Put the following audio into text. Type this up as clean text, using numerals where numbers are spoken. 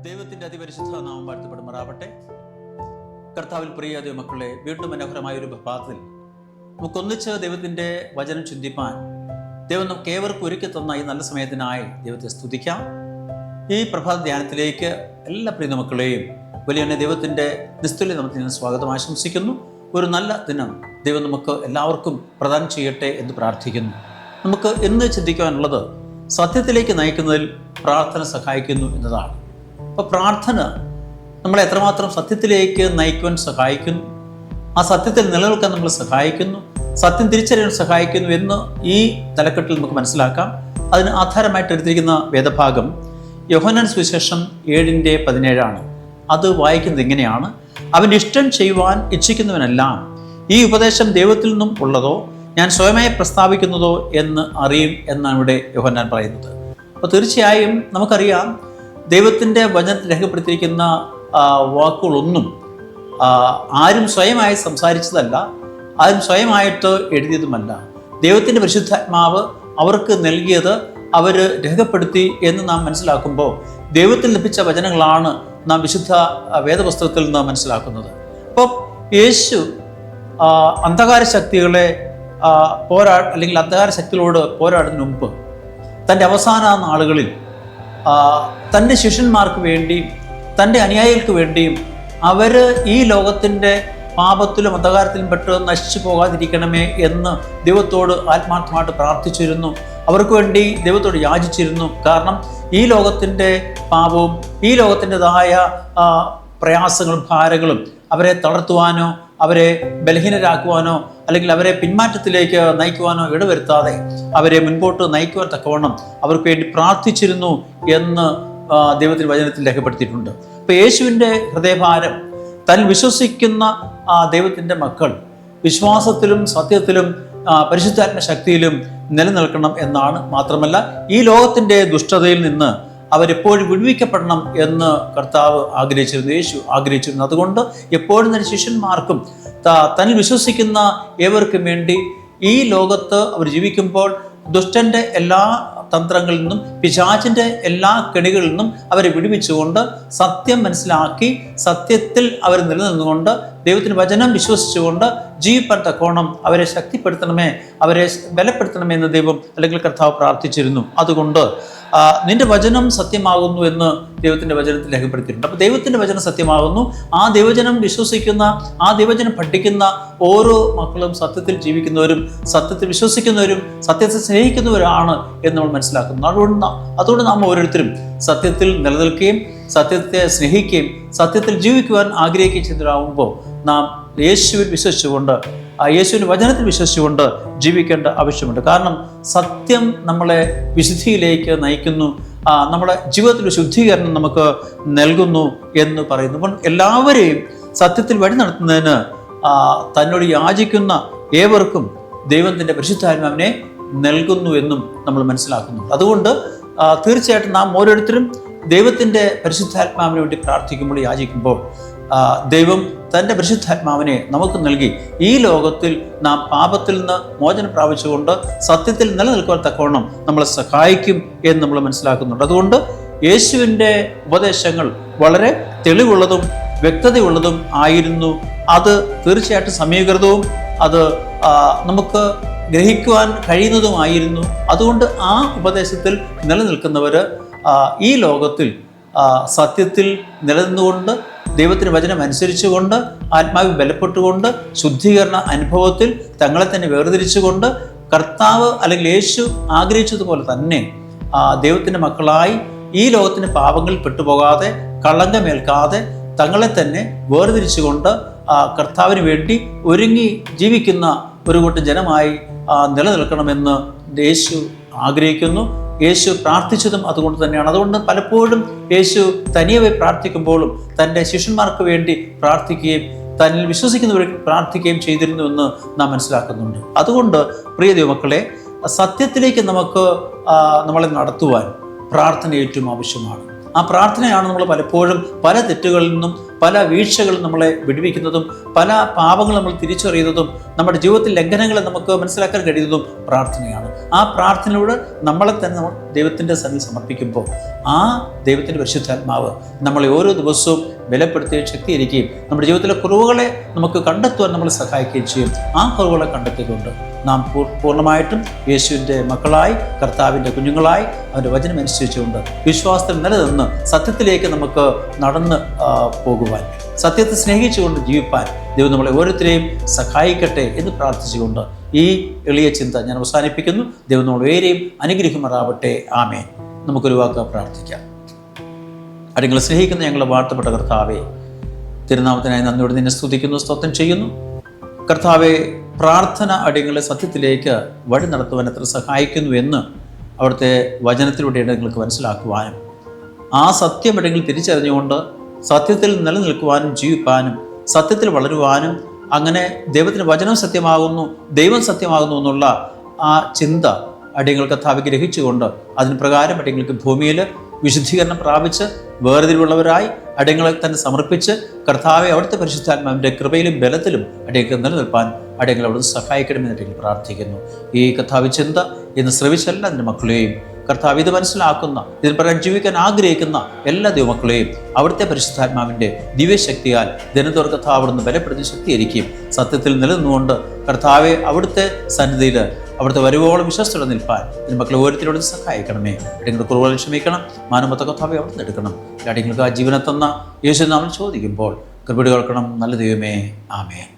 ദൈവത്തിൻ്റെ അതിപരിശുദ്ധ നാമം വാഴ്ത്തപ്പെടുമാറാവട്ടെ. കർത്താവിൽ പ്രിയ ദൈവമക്കളെ, വീണ്ടും മനോഹരമായ ഒരു പ്രഭാതത്തിൽ നമുക്കൊന്നിച്ച് ദൈവത്തിൻ്റെ വചനം ചിന്തിപ്പാൻ ദൈവം നമുക്ക് ഏവർക്കും ഒരുക്കി തന്ന ഈ നല്ല സമയത്തിനായി ദൈവത്തെ സ്തുതിക്കാം. ഈ പ്രഭാത ധ്യാനത്തിലേക്ക് എല്ലാ പ്രിയ മക്കളെയും വലിയ ദൈവത്തിൻ്റെ നിസ്തുല്യ നാമത്തിൽ ഞാൻ സ്വാഗതം ആശംസിക്കുന്നു. ഒരു നല്ല ദിനം ദൈവം നമുക്ക് എല്ലാവർക്കും പ്രദാനം ചെയ്യട്ടെ എന്ന് പ്രാർത്ഥിക്കുന്നു. നമുക്ക് ഇന്ന് ചിന്തിക്കാനുള്ളത് സത്യത്തിലേക്ക് നയിക്കുന്നതിൽ പ്രാർത്ഥന സഹായിക്കുന്നു എന്നതാണ്. അപ്പോൾ പ്രാർത്ഥന നമ്മളെ എത്രമാത്രം സത്യത്തിലേക്ക് നയിക്കുവാൻ സഹായിക്കുന്നു, ആ സത്യത്തിൽ നിലനിൽക്കാൻ നമ്മളെ സഹായിക്കുന്നു, സത്യം തിരിച്ചറിയാൻ സഹായിക്കുന്നു എന്ന് ഈ തലക്കെട്ടിൽ നമുക്ക് മനസ്സിലാക്കാം. അതിന് ആധാരമായിട്ട് എടുത്തിരിക്കുന്ന വേദഭാഗം യോഹന്നാൻ സുവിശേഷം 7:17 അത് വായിക്കുന്നത് ഇങ്ങനെയാണ്: അവൻ്റെ ഇഷ്ടം ചെയ്യുവാൻ ഇച്ഛിക്കുന്നവനെല്ലാം ഈ ഉപദേശം ദൈവത്തിൽ നിന്നും ഉള്ളതോ ഞാൻ സ്വയമായി പ്രസ്താവിക്കുന്നതോ എന്ന് അറിയും എന്നാണ് ഇവിടെ യോഹന്നാൻ പറയുന്നത്. അപ്പോൾ തീർച്ചയായും നമുക്കറിയാം, ദൈവത്തിൻ്റെ വചനത്തിൽ രേഖപ്പെടുത്തിയിരിക്കുന്ന വാക്കുകളൊന്നും ആരും സ്വയമായി സംസാരിച്ചതല്ല, ആരും സ്വയമായിട്ട് എഴുതിയതുമല്ല. ദൈവത്തിൻ്റെ പരിശുദ്ധാത്മാവ് അവർക്ക് നൽകിയത് അവർ രേഖപ്പെടുത്തി എന്ന് നാം മനസ്സിലാക്കുമ്പോൾ ദൈവത്തിൽ ലഭിച്ച വചനങ്ങളാണ് നാം വിശുദ്ധ വേദപുസ്തകത്തിൽ നിന്ന് മനസ്സിലാക്കുന്നത്. അപ്പോൾ യേശു അന്ധകാര ശക്തികളെ അല്ലെങ്കിൽ അന്ധകാര ശക്തികളോട് പോരാടുന്നതിന് മുമ്പ് തൻ്റെ അവസാന നാളുകളിൽ തൻ്റെ ശിഷ്യന്മാർക്ക് വേണ്ടിയും തൻ്റെ അനുയായികൾക്ക് വേണ്ടിയും അവർ ഈ ലോകത്തിൻ്റെ പാപത്തിലും അന്ധകാരത്തിലും പെട്ട് നശിച്ചു പോകാതിരിക്കണമേ എന്ന് ദൈവത്തോട് ആത്മാർത്ഥമായിട്ട് പ്രാർത്ഥിച്ചിരുന്നു. അവർക്ക് വേണ്ടി ദൈവത്തോട് യാചിച്ചിരുന്നു. കാരണം ഈ ലോകത്തിൻ്റെ പാപവും ഈ ലോകത്തിൻ്റെതായ പ്രയാസങ്ങളും ഭാരങ്ങളും അവരെ തളർത്തുവാനോ അവരെ ബലഹീനരാക്കുവാനോ അല്ലെങ്കിൽ അവരെ പിന്മാറ്റത്തിലേക്ക് നയിക്കുവാനോ ഇടവരുത്താതെ അവരെ മുൻപോട്ട് നയിക്കുവാൻ തക്കവണ്ണം അവർക്ക് വേണ്ടി പ്രാർത്ഥിച്ചിരുന്നു എന്ന് ദൈവത്തിൻ്റെ വചനത്തിൽ രേഖപ്പെടുത്തിയിട്ടുണ്ട്. ഇപ്പോൾ യേശുവിൻ്റെ ഹൃദയഭാരം താൻ വിശ്വസിക്കുന്ന ദൈവത്തിൻ്റെ മക്കൾ വിശ്വാസത്തിലും സത്യത്തിലും പരിശുദ്ധാത്മ ശക്തിയിലും നിലനിൽക്കണം എന്നാണ്. മാത്രമല്ല, ഈ ലോകത്തിൻ്റെ ദുഷ്ടതയിൽ നിന്ന് അവരെപ്പോഴും വിടുവിക്കപ്പെടണം എന്ന് കർത്താവ് ആഗ്രഹിച്ചിരുന്നു, യേശു ആഗ്രഹിച്ചിരുന്നു. അതുകൊണ്ട് എപ്പോഴും തന്നെ ശിഷ്യന്മാർക്കും തന്നിൽ വിശ്വസിക്കുന്ന ഏവർക്കും വേണ്ടി ഈ ലോകത്ത് അവർ ജീവിക്കുമ്പോൾ ദുഷ്ടൻ്റെ എല്ലാ തന്ത്രങ്ങളിൽ നിന്നും പിശാചിൻ്റെ എല്ലാ കെണികളിൽ നിന്നും അവരെ വിടുവിച്ചുകൊണ്ട് സത്യം മനസ്സിലാക്കി സത്യത്തിൽ അവർ നിലനിന്നുകൊണ്ട് ദൈവത്തിൻ്റെ വചനം വിശ്വസിച്ചുകൊണ്ട് ജീവിപ്പാൻ തക്കോണം അവരെ ശക്തിപ്പെടുത്തണമേ, അവരെ ബലപ്പെടുത്തണമേ എന്ന് ദൈവം അല്ലെങ്കിൽ കർത്താവ് പ്രാർത്ഥിച്ചിരുന്നു. അതുകൊണ്ട് നിന്റെ വചനം സത്യമാകുന്നു എന്ന് ദൈവത്തിൻ്റെ വചനത്തിൽ രേഖപ്പെടുത്തിയിട്ടുണ്ട്. അപ്പോൾ ദൈവത്തിൻ്റെ വചനം സത്യമാകുന്നു. ആ ദൈവജനം വിശ്വസിക്കുന്ന, ആ ദൈവജനം പഠിക്കുന്ന ഓരോ മക്കളും സത്യത്തിൽ ജീവിക്കുന്നവരും സത്യത്തിൽ വിശ്വസിക്കുന്നവരും സത്യത്തെ സ്നേഹിക്കുന്നവരാണ് എന്ന് നമ്മൾ മനസ്സിലാക്കുന്നു. അതുകൊണ്ട് നാം ഓരോരുത്തരും സത്യത്തിൽ നിലനിൽക്കുകയും സത്യത്തെ സ്നേഹിക്കുകയും സത്യത്തിൽ ജീവിക്കുവാൻ ആഗ്രഹിക്കുകയും ചെയ്തവരാകുമ്പോൾ നാം യേശുവിൽ വിശ്വസിച്ചുകൊണ്ട് യേശുവിൻ്റെ വചനത്തിൽ വിശ്വസിച്ചുകൊണ്ട് ജീവിക്കേണ്ട ആവശ്യമുണ്ട്. കാരണം സത്യം നമ്മളെ വിശുദ്ധിയിലേക്ക് നയിക്കുന്നു, നമ്മുടെ ജീവിതത്തിൽ ശുദ്ധീകരണം നമുക്ക് നൽകുന്നു എന്ന് പറയുന്നു. അപ്പോൾ എല്ലാവരെയും സത്യത്തിൽ വഴി നടത്തുന്നതിന് തന്നോട് യാചിക്കുന്ന ഏവർക്കും ദൈവത്തിൻ്റെ പരിശുദ്ധാത്മാവിനെ നൽകുന്നു എന്നും നമ്മൾ മനസ്സിലാക്കുന്നു. അതുകൊണ്ട് തീർച്ചയായിട്ടും നാം ഓരോരുത്തരും ദൈവത്തിൻ്റെ പരിശുദ്ധാത്മാവിന് വേണ്ടി പ്രാർത്ഥിക്കുമ്പോൾ യാചിക്കുമ്പോൾ ദൈവം തൻ്റെ പരിശുദ്ധാത്മാവിനെ നമുക്ക് നൽകി ഈ ലോകത്തിൽ നാം പാപത്തിൽ നിന്ന് മോചനം പ്രാപിച്ചുകൊണ്ട് സത്യത്തിൽ നിലനിൽക്കുവാൻ തക്കവണ്ണം നമ്മളെ സഹായിക്കും എന്ന് നമ്മൾ മനസ്സിലാക്കുന്നുണ്ട്. അതുകൊണ്ട് യേശുവിൻ്റെ ഉപദേശങ്ങൾ വളരെ തെളിവുള്ളതും വ്യക്തതയുള്ളതും ആയിരുന്നു. അത് തീർച്ചയായിട്ടും സമീകൃതവും അത് നമുക്ക് ഗ്രഹിക്കുവാൻ കഴിയുന്നതുമായിരുന്നു. അതുകൊണ്ട് ആ ഉപദേശത്തിൽ നിലനിൽക്കുന്നവർ ഈ ലോകത്തിൽ സത്യത്തിൽ നിലനിന്നുകൊണ്ട് ദൈവത്തിന് വചനം അനുസരിച്ചുകൊണ്ട് ആത്മാവിൽ ബലപ്പെട്ടുകൊണ്ട് ശുദ്ധീകരണ അനുഭവത്തിൽ തങ്ങളെ തന്നെ വേർതിരിച്ചുകൊണ്ട് കർത്താവ് അല്ലെങ്കിൽ യേശു ആഗ്രഹിച്ചതുപോലെ തന്നെ ദൈവത്തിൻ്റെ മക്കളായി ഈ ലോകത്തിൻ്റെ പാപങ്ങളിൽ പെട്ടുപോകാതെ കളങ്കമേൽക്കാതെ തങ്ങളെ തന്നെ വേർതിരിച്ചുകൊണ്ട് കർത്താവിന് വേണ്ടി ഒരുങ്ങി ജീവിക്കുന്ന ഒരു കൂട്ടം ജനമായി നിലനിൽക്കണമെന്ന് യേശു ആഗ്രഹിക്കുന്നു. യേശു പ്രാർത്ഥിച്ചതും അതുകൊണ്ട് തന്നെയാണ്. അതുകൊണ്ട് പലപ്പോഴും യേശു തനിയെ പ്രാർത്ഥിക്കുമ്പോഴും തൻ്റെ ശിഷ്യന്മാർക്ക് വേണ്ടി പ്രാർത്ഥിക്കുകയും തന്നിൽ വിശ്വസിക്കുന്നവർക്ക് പ്രാർത്ഥിക്കുകയും ചെയ്തിരുന്നു എന്ന് നാം മനസ്സിലാക്കുന്നുണ്ട്. അതുകൊണ്ട് പ്രിയ ദൈവമക്കളെ, സത്യത്തിലേക്ക് നമ്മളെ നടത്തുവാൻ പ്രാർത്ഥന ഏറ്റവും ആവശ്യമാണ്. ആ പ്രാർത്ഥനയാണ് നമ്മൾ പലപ്പോഴും പല തെറ്റുകളിൽ നിന്നും പല വീഴ്ചകളും നമ്മളെ വിടുവിക്കുന്നതും പല പാപങ്ങളും നമ്മൾ തിരിച്ചറിയുന്നതും നമ്മുടെ ജീവിതത്തിൽ ലംഘനങ്ങളെ നമുക്ക് മനസ്സിലാക്കാൻ കഴിയുന്നതും പ്രാർത്ഥനയാണ്. ആ പ്രാർത്ഥനയോട് നമ്മളെ തന്നെ നമ്മൾ ദൈവത്തിൻ്റെ സന്നിധി സമർപ്പിക്കുമ്പോൾ ആ ദൈവത്തിൻ്റെ പരിശുദ്ധാത്മാവ് നമ്മളെ ഓരോ ദിവസവും ബലപ്പെടുത്തുകയും ശക്തീകരിക്കുകയും നമ്മുടെ ജീവിതത്തിലെ കുറവുകളെ നമുക്ക് കണ്ടെത്തുവാൻ നമ്മളെ സഹായിക്കുകയും ചെയ്യും. ആ കുറവുകളെ കണ്ടെത്തിക്കൊണ്ട് നാം പൂർണ്ണമായിട്ടും യേശുവിൻ്റെ മക്കളായി, കർത്താവിൻ്റെ കുഞ്ഞുങ്ങളായി, അവൻ്റെ വചനം അനുസരിച്ചുകൊണ്ട് വിശ്വാസത്തിൽ നിലനിന്ന് സത്യത്തിലേക്ക് നമുക്ക് നടന്ന് പോകുവാൻ, സത്യത്തെ സ്നേഹിച്ചുകൊണ്ട് ജീവിപ്പാൻ ദൈവം നമ്മളെ ഓരോരുത്തരെയും സഹായിക്കട്ടെ എന്ന് പ്രാർത്ഥിച്ചുകൊണ്ട് ഈ എളിയ ചിന്ത ഞാൻ അവസാനിപ്പിക്കുന്നു. ദൈവം നമ്മളേവരെയും അനുഗ്രഹിക്കുമാറാവട്ടെ. ആമേൻ. നമുക്കൊരു വാക്ക് പ്രാർത്ഥിക്കാം. അടിങ്ങളെ സ്നേഹിക്കുന്ന ഞങ്ങളെ വാഴ്ത്തപ്പെട്ട കർത്താവേ, തിരുനാമത്തിനായി നന്ദിയോടെ നിന്നെ സ്തുതിക്കുന്നു, സ്തോത്രം ചെയ്യുന്നു. കർത്താവെ, പ്രാർത്ഥന അടിങ്ങളെ സത്യത്തിലേക്ക് വഴി നടത്തുവാൻ എത്ര സഹായിക്കുന്നു എന്ന് അവിടുത്തെ വചനത്തിലൂടെയാണ് നിങ്ങൾക്ക് മനസ്സിലാക്കുവാനും ആ സത്യം അടിങ്ങൾ തിരിച്ചറിഞ്ഞുകൊണ്ട് സത്യത്തിൽ നിലനിൽക്കുവാനും ജീവിപ്പാനും സത്യത്തിൽ വളരുവാനും അങ്ങനെ ദൈവത്തിൻ്റെ വചനം സത്യമാകുന്നു, ദൈവം സത്യമാകുന്നു എന്നുള്ള ആ ചിന്ത അടിയങ്ങൾ കർത്താവ് ഗ്രഹിച്ചുകൊണ്ട് അതിന് പ്രകാരം അടിയങ്ങൾക്ക് ഭൂമിയിൽ വിശുദ്ധീകരണം പ്രാപിച്ച് വേർതിരിവുള്ളവരായി അടിയങ്ങളെ തന്നെ സമർപ്പിച്ച് കർത്താവെ അവിടുത്തെ പരിശുദ്ധാത്മാവിൻ്റെ കൃപയിലും ബലത്തിലും അടിയങ്ങൾക്ക് നിലനിൽപ്പാൻ അടിയങ്ങൾ അവിടുന്ന് സഹായിക്കണമെന്ന് അടിയങ്ങൾ പ്രാർത്ഥിക്കുന്നു. ഈ കർത്താവ് ചിന്ത ഇന്ന് ശ്രവിച്ചെല്ലാം എൻ്റെ മക്കളെയും കർത്താവ് ഇത് മനസ്സിലാക്കുന്ന, ഇതിന് പ്രകാരം ജീവിക്കാൻ ആഗ്രഹിക്കുന്ന എല്ലാ ദൈവമക്കളെയും അവിടുത്തെ പരിശുദ്ധാത്മാവിൻ്റെ ദിവ്യശക്തിയാൽ ദിനത്തോർ കർത്താവ് അവിടുന്ന് ബലപ്പെടുത്തി ശക്തീകരിക്കുകയും സത്യത്തിൽ നിലനിന്നുകൊണ്ട് കർത്താവെ അവിടുത്തെ സന്നിധിയിൽ അവിടുത്തെ വരുവോളം വിശ്വസ്തയോടെ നിൽപ്പാൻ ഇതിന് മക്കളെ ഓരോരുത്തരോട് സഹായിക്കണമേ. അടിയങ്ങളുടെ കുറവുകൾ ക്ഷമിക്കണം, മാനവത്തെ കർത്താവെ അവിടുന്ന് എടുക്കണം. അടിയങ്ങൾക്ക് ആ ജീവനെ തന്ന യേശു നാമം ചോദിക്കുമ്പോൾ കൃപ കേൾക്കണം. നല്ല ദൈവമേ, ആമേൻ.